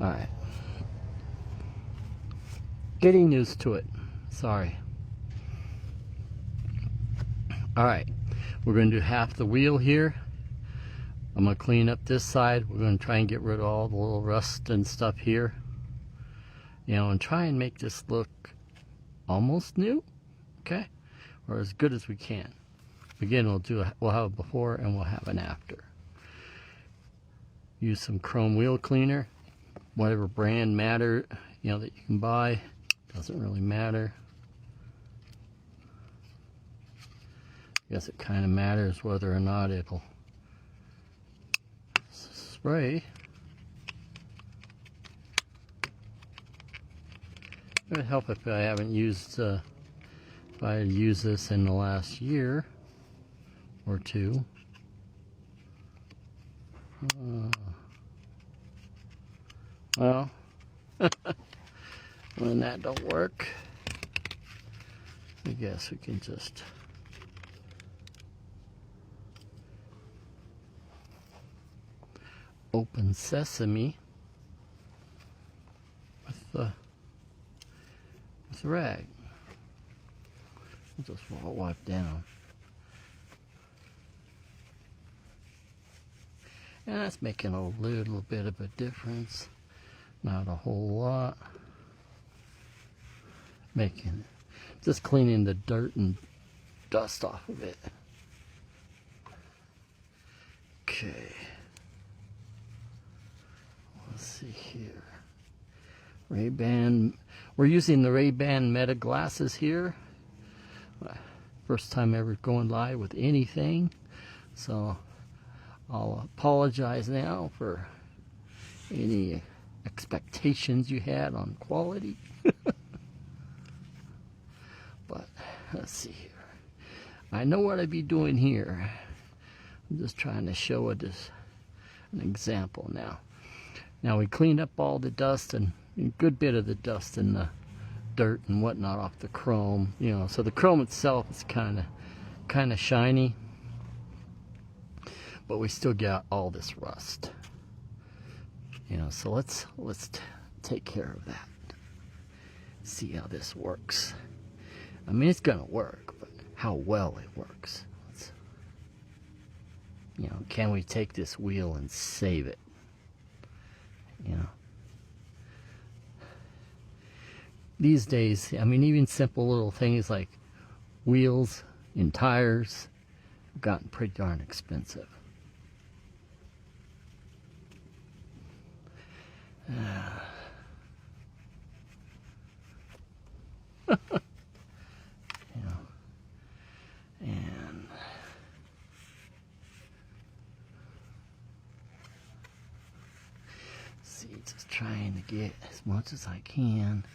Alright. Getting used to it. Sorry. Alright. We're going to do half the wheel here. I'm going to clean up this side. We're going to try and get rid of all the little rust and stuff here. You know, and try and make this look almost new. Okay? Or as good as we can. Again, we'll have a before and we'll have an after. Use some chrome wheel cleaner. Whatever brand matter, you know, that you can buy. Doesn't really matter. I guess it kind of matters whether or not it'll spray. It would help if I haven't used, if I had used this in the last year or two. Well, when that don't work, I guess we can just open sesame with the rag. I'll just wipe down. And that's making a little bit of a difference. Not a whole lot. Just cleaning the dirt and dust off of it. Okay. Let's see here. Ray-Ban. We're using the Ray-Ban Meta glasses here. First time ever going live with anything. So I'll apologize now for any expectations you had on quality. But let's see here. I know what I'd be doing here. I'm just trying to show it as an example now. Now we cleaned up all the dust and a good bit of the dust and the dirt and whatnot off the chrome. You know, so the chrome itself is kind of shiny, but we still got all this rust. You know, so let's take care of that. See how this works. I mean, it's gonna work, but how well it works. You know, can we take this wheel and save it? You know, these days, I mean, even simple little things like wheels and tires have gotten pretty darn expensive. You know, and see, just trying to get as much as I can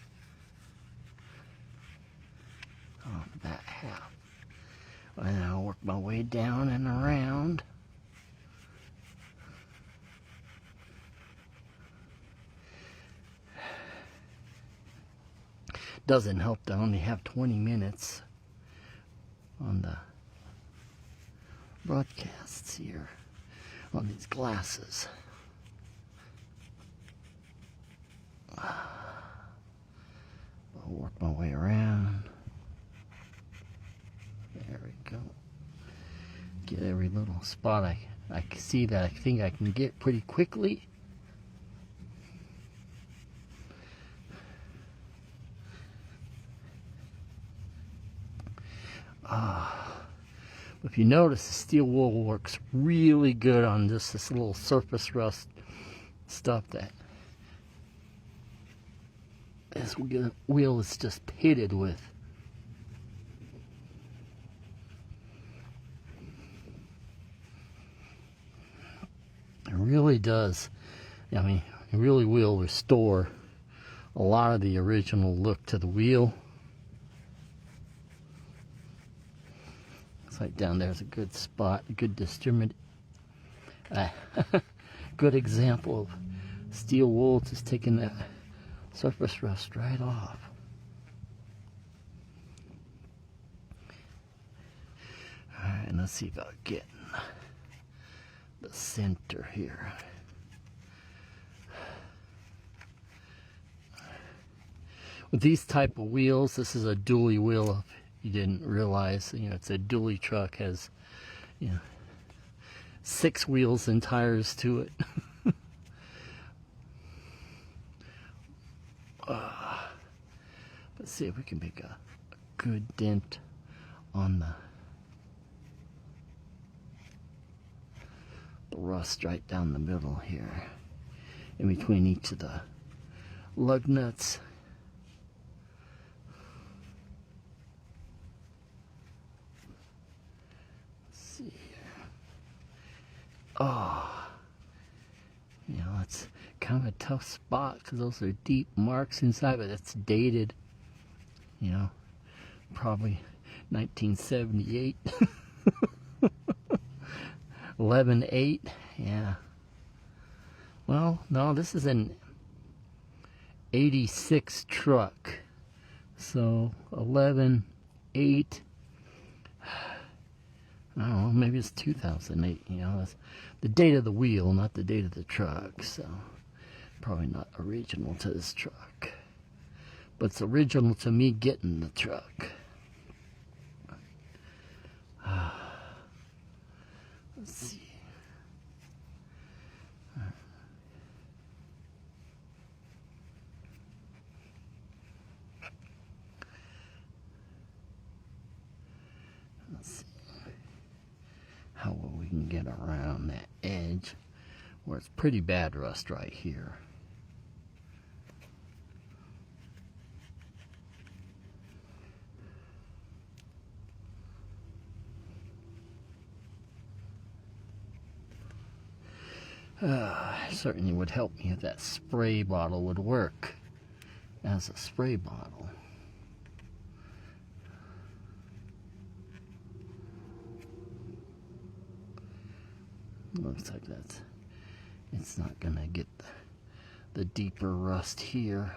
on that half. And I'll work my way down and around. Doesn't help to only have 20 minutes on the broadcasts here on these glasses. I'll work my way around. There we go. Get every little spot I can see that I think I can get pretty quickly. If you notice, the steel wool works really good on just this little surface rust stuff that this wheel is just pitted with. It really does. I mean, it really will restore a lot of the original look to the wheel. Right down there's a good spot, a good good example of steel wool just taking that surface rust right off. Alright, let's see about getting the center here. with these type of wheels, this is a dually wheel. If you didn't realize, it's a dually truck, has 6 wheels and tires to it. Let's see if we can make a good dent on the rust right down the middle here, in between each of the lug nuts. Let's see here. Oh, it's kind of a tough spot because those are deep marks inside, but it's dated. Probably 1978. 11/8. Yeah. Well, no, this is an 86 truck. So 11/8. I don't know, maybe it's 2008. That's the date of the wheel, not the date of the truck. So probably not original to this truck. But it's original to me getting the truck. Let's see. Let's see how well we can get around that edge where it's pretty bad rust right here. Certainly would help me if that spray bottle would work as a spray bottle. Looks like it's not gonna get the deeper rust here.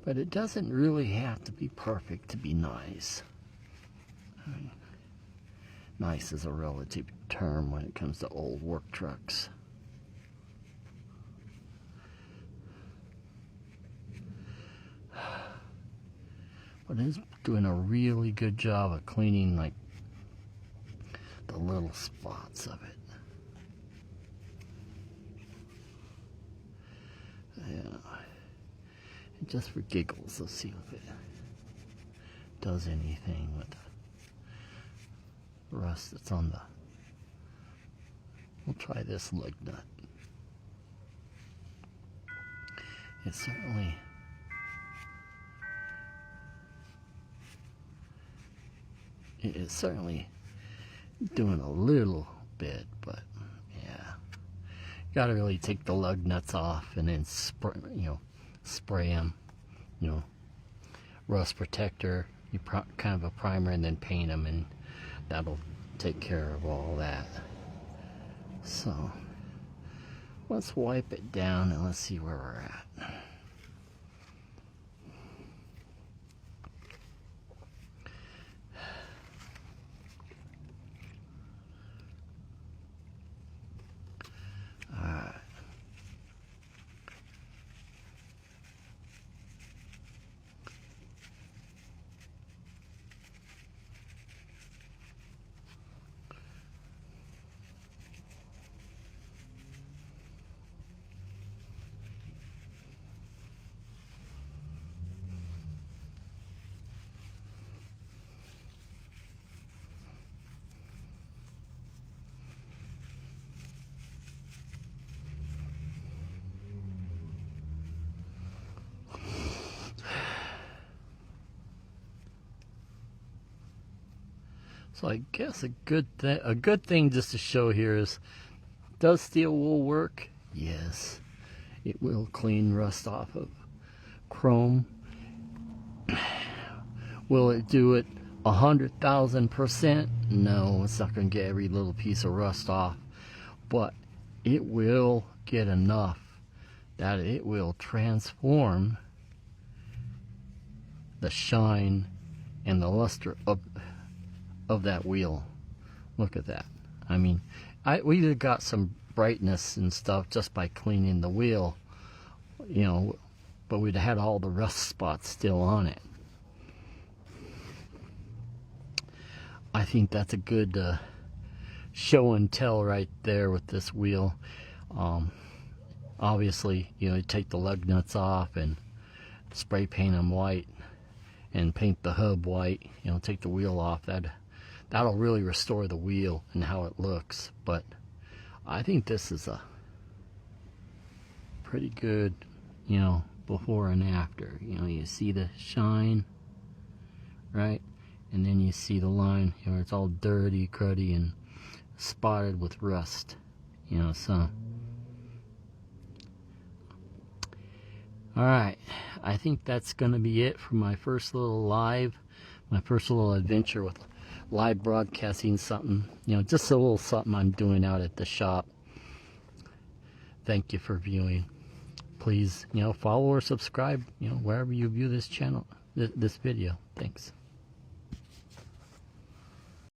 But it doesn't really have to be perfect to be nice. I mean, nice is a relative term when it comes to old work trucks. But it's doing a really good job of cleaning like the little spots of it. Yeah. And just for giggles, let's see if it does anything with the rust that's on the... We'll try this lug nut. It's certainly... It is certainly doing a little bit, but yeah, you gotta really take the lug nuts off and then spray them, rust protector, kind of a primer, and then paint them, and that'll take care of all that. So let's wipe it down and let's see where we're at. So I guess a good thing just to show here is, does steel wool work? Yes, it will clean rust off of chrome. Will it do it 100,000%? No, it's not going to get every little piece of rust off, but it will get enough that it will transform the shine and the luster of that wheel. Look at that. I mean, we either got some brightness and stuff just by cleaning the wheel, you know, but we'd had all the rust spots still on it. I think that's a good show and tell right there with this wheel. Obviously, you know, you take the lug nuts off and spray paint them white and paint the hub white, you know, take the wheel off. That'll really restore the wheel and how it looks. But I think this is a pretty good, you know, before and after. You know, you see the shine, right? And then you see the line, you know, it's all dirty, cruddy, and spotted with rust, you know, so. Alright, I think that's going to be it for my first little adventure with live broadcasting something, you know, just a little something I'm doing out at the shop. Thank you for viewing. Please, you know, follow or subscribe, you know, wherever you view this channel, this video. Thanks.